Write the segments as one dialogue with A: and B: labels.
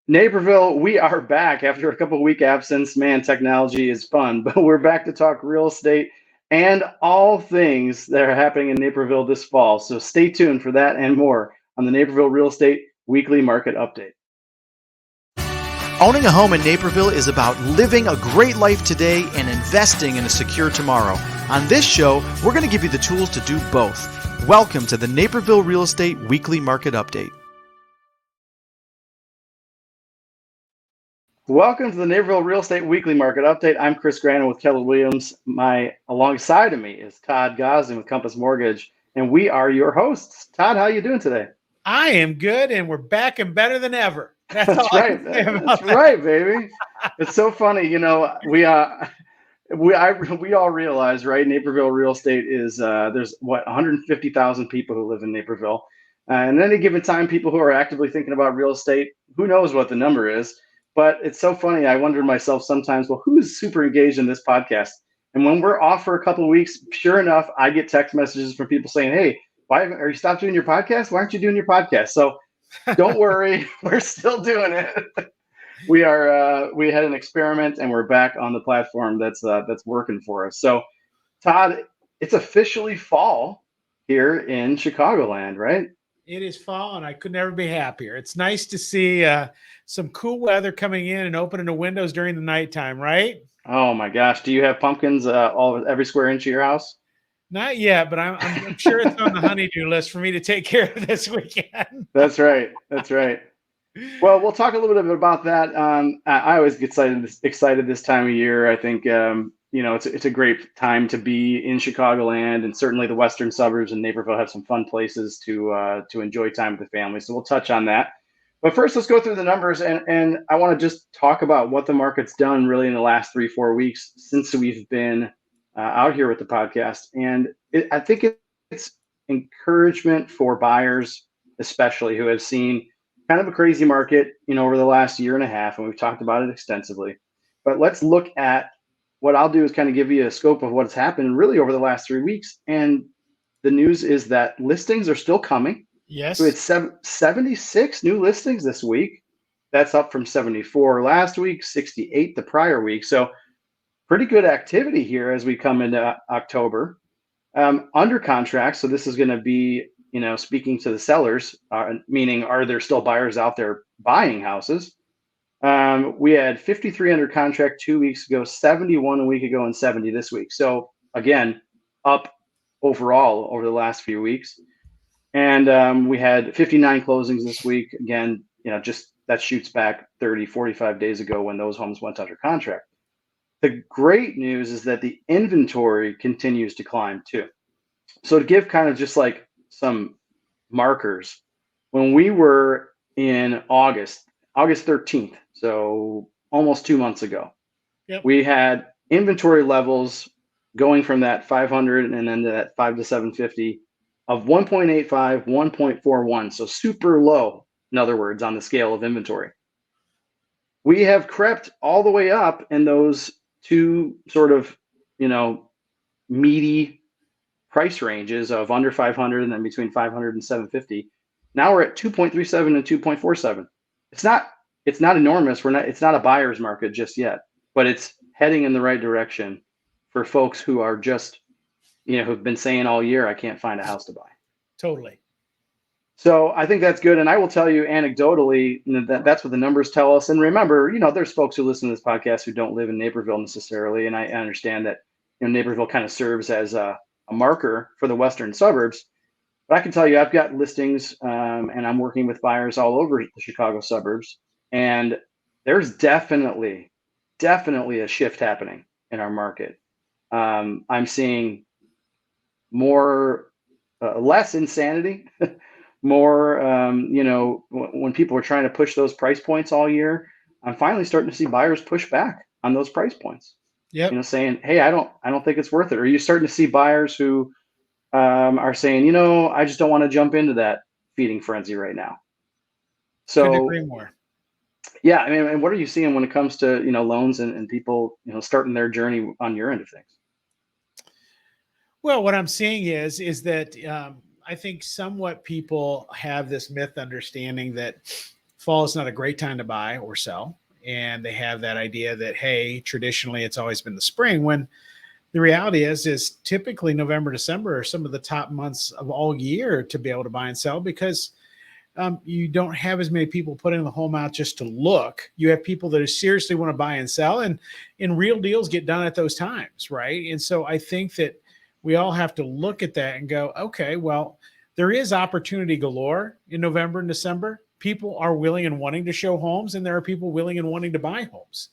A: Naperville, we are back after a couple week absence. Man, technology is fun, but we're back to talk real estate and all things that are happening in Naperville this fall. So stay tuned for that and more on the Naperville Real Estate Weekly Market Update.
B: Owning a home in Naperville is about living a great life today and investing in a secure tomorrow. On this show, we're going to give you the tools to do both. Welcome to the Naperville Real Estate Weekly Market Update.
A: Welcome to the Naperville Real Estate Weekly Market Update. I'm Chris Grano with Keller Williams. Alongside of me is Todd Gosden with Compass Mortgage, and we are your hosts. Todd, how are you doing today?
C: I am good, and we're back and better than ever.
A: That's right. That's right, baby. It's so funny. You know, we all realize, right? Naperville real estate is there's 150,000 people who live in Naperville, and at any given time, people who are actively thinking about real estate. Who knows what the number is? But it's so funny. I wonder to myself sometimes, well, who's super engaged in this podcast? And when we're off for a couple of weeks, sure enough, I get text messages from people saying, "Hey, why are you stopped doing your podcast? Why aren't you doing your podcast?" So don't worry, we're still doing it. We had an experiment, and we're back on the platform that's working for us. So, Todd, it's officially fall here in Chicagoland, right?
C: It is fall, and I could never be happier. It's nice to see some cool weather coming in and opening the windows during the nighttime, right?
A: Oh my gosh, do you have pumpkins every square inch of your house?
C: Not yet, but I'm sure it's on the honeydew list for me to take care of this weekend.
A: That's right. That's right. Well, we'll talk a little bit about that. I always get excited this time of year. I think it's a great time to be in Chicagoland, and certainly the western suburbs and Naperville have some fun places to enjoy time with the family. So we'll touch on that. But first, let's go through the numbers, and I want to just talk about what the market's done really in the last 3-4 weeks since we've been out here with the podcast. And I think it's encouragement for buyers, especially who have seen kind of a crazy market, over the last year and a half, and we've talked about it extensively. But let's look at what I'll do is kind of give you a scope of what's happened really over the last 3 weeks. And the news is that listings are still coming.
C: Yes.
A: So it's 76 new listings this week. That's up from 74 last week, 68 the prior week. So pretty good activity here as we come into October. Under contract, so this is going to be, speaking to the sellers, meaning are there still buyers out there buying houses? We had 53 under contract 2 weeks ago, 71 a week ago, and 70 this week. So again, up overall over the last few weeks. And we had 59 closings this week. Again, just that shoots back 30, 45 days ago when those homes went under contract. The great news is that the inventory continues to climb too. So to give kind of just like some markers, when we were in August 13th, so almost 2 months ago,
C: Yep.
A: We had inventory levels going from that 500 and then to that 5 to 750 of 1.85, 1.41. So super low, in other words, on the scale of inventory. We have crept all the way up in those two sort of, meaty price ranges of under 500 and then between 500 and 750. Now we're at 2.37 and 2.47. It's not enormous. It's not a buyer's market just yet, but it's heading in the right direction for folks who are just, who've been saying all year, I can't find a house to buy.
C: Totally.
A: So I think that's good. And I will tell you anecdotally that's what the numbers tell us. And remember, there's folks who listen to this podcast who don't live in Naperville necessarily. And I understand that Naperville kind of serves as a marker for the western suburbs. But I can tell you, I've got listings and I'm working with buyers all over the Chicago suburbs. And there's definitely a shift happening in our market. I'm seeing less insanity, more, when people are trying to push those price points all year, I'm finally starting to see buyers push back on those price points.
C: Yep.
A: Saying, hey, I don't think it's worth it. Or you're starting to see buyers who are saying, I just don't want to jump into that feeding frenzy right now. So
C: couldn't agree more.
A: Yeah, I mean, and what are you seeing when it comes to loans and people starting their journey on your end of things?
C: Well, what I'm seeing is that I think somewhat people have this myth understanding that fall is not a great time to buy or sell. And they have that idea that, hey, traditionally it's always been the spring, when the reality is typically November, December are some of the top months of all year to be able to buy and sell, because you don't have as many people putting the home out just to look. You have people that seriously want to buy and sell, and real deals get done at those times, right? And so I think that we all have to look at that and go, okay, well, there is opportunity galore in November and December. People are willing and wanting to show homes, and there are people willing and wanting to buy homes.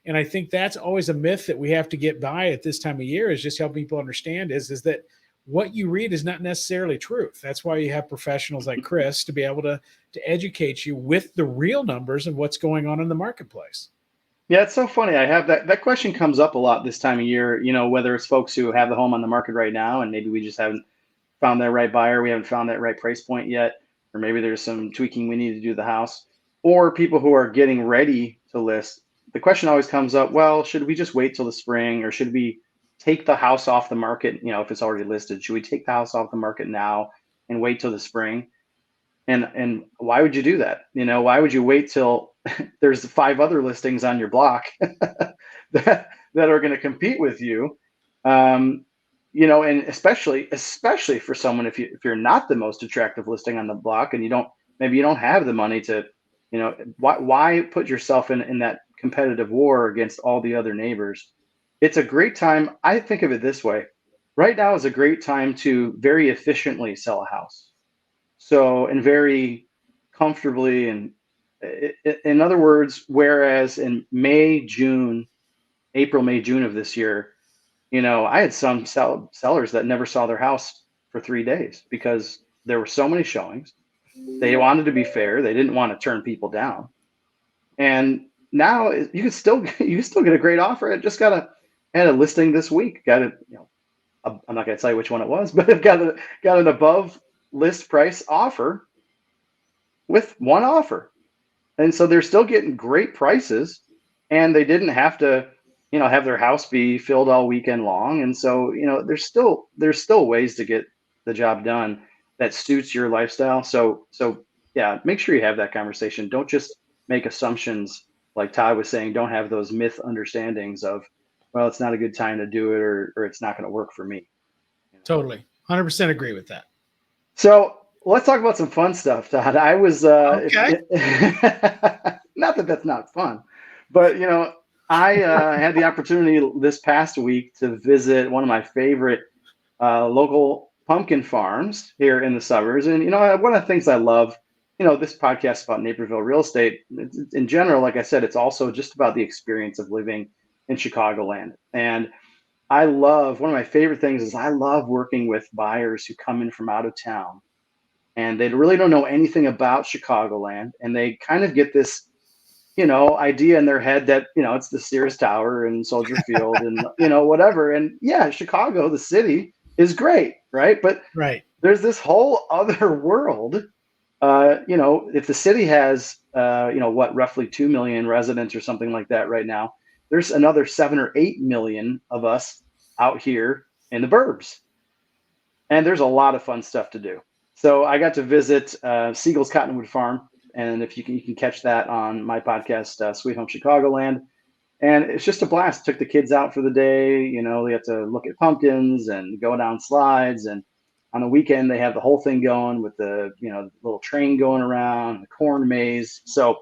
C: And I think that's always a myth that we have to get by at this time of year, is just help people understand is that what you read is not necessarily truth. That's why you have professionals like Chris to be able to educate you with the real numbers of what's going on in the marketplace.
A: Yeah, it's so funny. I have that question comes up a lot this time of year, whether it's folks who have the home on the market right now and maybe we just haven't found that right buyer, we haven't found that right price point yet, or maybe there's some tweaking we need to do to the house, or people who are getting ready to list. The question always comes up, well, should we just wait till the spring, or should we take the house off the market? If it's already listed, should we take the house off the market now and wait till the spring? And why would you do that? Why would you wait till there's 5 other listings on your block that are going to compete with you? And especially for someone, if you're not the most attractive listing on the block, and you don't have the money to, why put yourself in that competitive war against all the other neighbors? It's a great time. I think of it this way. Right now is a great time to very efficiently sell a house. So, and very comfortably. And in other words, whereas in April, May, June of this year, I had some sellers that never saw their house for 3 days because there were so many showings. They wanted to be fair. They didn't want to turn people down. And now you can still get a great offer. I just had a listing this week. Got it. I'm not going to tell you which one it was, but I've got an above list price offer with one offer. And so they're still getting great prices, and they didn't have to, have their house be filled all weekend long. And so, there's still ways to get the job done that suits your lifestyle. So yeah, make sure you have that conversation. Don't just make assumptions like Todd was saying. Don't have those myth understandings of, well, it's not a good time to do it, or it's not going to work for me.
C: Totally. 100% agree with that.
A: So let's talk about some fun stuff, Todd. I was,
C: okay.
A: Not that that's not fun, but, I had the opportunity this past week to visit one of my favorite local pumpkin farms here in the suburbs. And, one of the things I love, this podcast is about Naperville real estate. In general, like I said, it's also just about the experience of living in Chicagoland. And one of my favorite things is I love working with buyers who come in from out of town, and they really don't know anything about Chicagoland. And they kind of get this, idea in their head that, it's the Sears Tower and Soldier Field and, whatever. And yeah, Chicago, the city, is great, right? But
C: right.
A: There's this whole other world. If the city has, roughly 2 million residents or something like that right now, there's another 7 or 8 million of us out here in the burbs. And there's a lot of fun stuff to do. So I got to visit Siegel's Cottonwood Farm. And if you can catch that on my podcast, Sweet Home Chicagoland. And it's just a blast. Took the kids out for the day. They have to look at pumpkins and go down slides. And on the weekend, they have the whole thing going with the, little train going around, the corn maze. So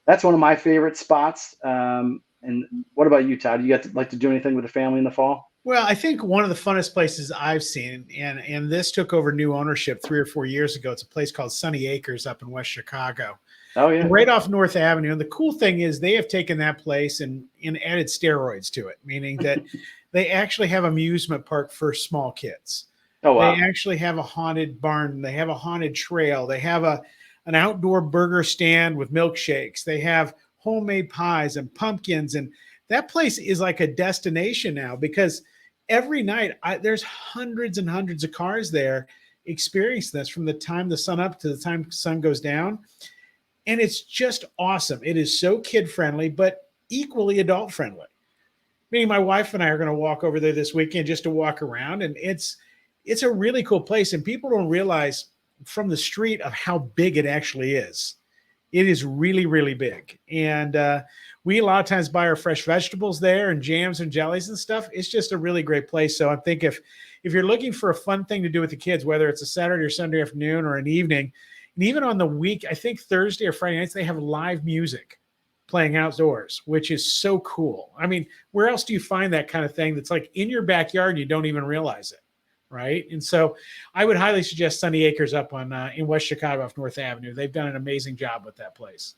A: that's one of my favorite spots. And what about you, Todd? You like to do anything with the family in the fall?
C: Well, I think one of the funnest places I've seen, and this took over new ownership 3 or 4 years ago. It's a place called Sunny Acres up in West Chicago.
A: Oh, yeah.
C: Right off North Avenue. And the cool thing is they have taken that place and added steroids to it, meaning that they actually have amusement park for small kids.
A: Oh, wow.
C: They actually have a haunted barn. They have a haunted trail. They have an outdoor burger stand with milkshakes. They have homemade pies and pumpkins. And that place is like a destination now, because every night there's hundreds and hundreds of cars there experiencing this from the time the sun up to the time the sun goes down. And it's just awesome. It is so kid friendly, but equally adult friendly. Meaning my wife and I are going to walk over there this weekend just to walk around. And it's a really cool place. And people don't realize from the street of how big it actually is. It is really, really big. And we a lot of times buy our fresh vegetables there and jams and jellies and stuff. It's just a really great place. So I think if you're looking for a fun thing to do with the kids, whether it's a Saturday or Sunday afternoon or an evening, and even on the week, I think Thursday or Friday nights, they have live music playing outdoors, which is so cool. I mean, where else do you find that kind of thing that's like in your backyard and you don't even realize it? Right. And so I would highly suggest Sunny Acres up on in West Chicago off North Avenue. They've done an amazing job with that place.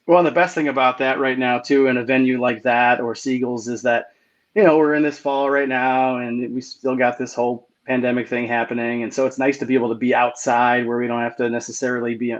A: Well, and the best thing about that right now, too, in a venue like that or Siegel's is that, we're in this fall right now and we still got this whole pandemic thing happening. And so it's nice to be able to be outside where we don't have to necessarily be,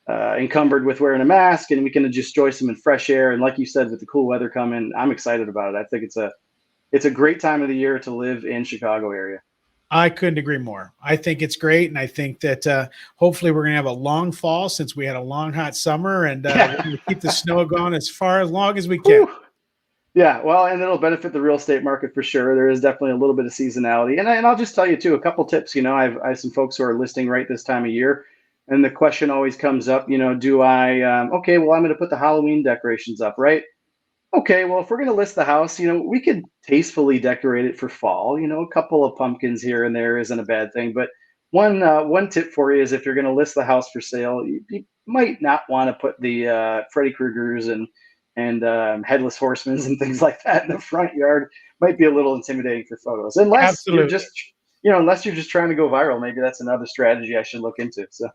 A: encumbered with wearing a mask, and we can just enjoy some fresh air. And like you said, with the cool weather coming, I'm excited about it. I think it's a great time of the year to live in Chicago area.
C: I couldn't agree more. I think it's great. And I think that hopefully we're going to have a long fall since we had a long, hot summer, and we're going to keep the snow going as long as we can.
A: Whew. Yeah, well, and it'll benefit the real estate market for sure. There is definitely a little bit of seasonality. And I'll just tell you, too, a couple tips. I have some folks who are listing right this time of year. And the question always comes up, do I, okay, well, I'm going to put the Halloween decorations up, right? Okay, well, if we're going to list the house, we could tastefully decorate it for fall. A couple of pumpkins here and there isn't a bad thing. But one tip for you is if you're going to list the house for sale, you might not want to put the Freddy Kruegers and headless horsemen and things like that in the front yard. Might be a little intimidating for photos, unless you're just trying to go viral. Maybe that's another strategy I should look into. So.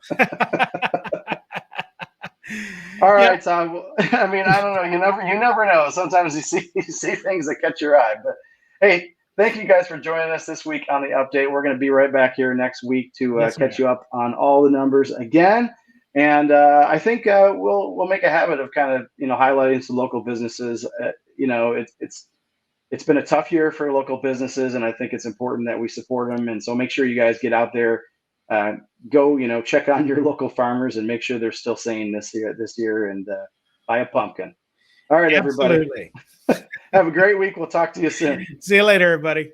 A: All right, Todd. I mean, I don't know. You never know. Sometimes you see things that catch your eye. But hey, thank you guys for joining us this week on the update. We're going to be right back here next week to catch you up on all the numbers again. And I think we'll make a habit of kind of highlighting some local businesses. It's been a tough year for local businesses, and I think it's important that we support them. And so make sure you guys get out there. Go, check on your local farmers and make sure they're still sane this year and buy a pumpkin. All right, everybody.
C: Absolutely.
A: Have a great week. We'll talk to you soon.
C: See you later, everybody.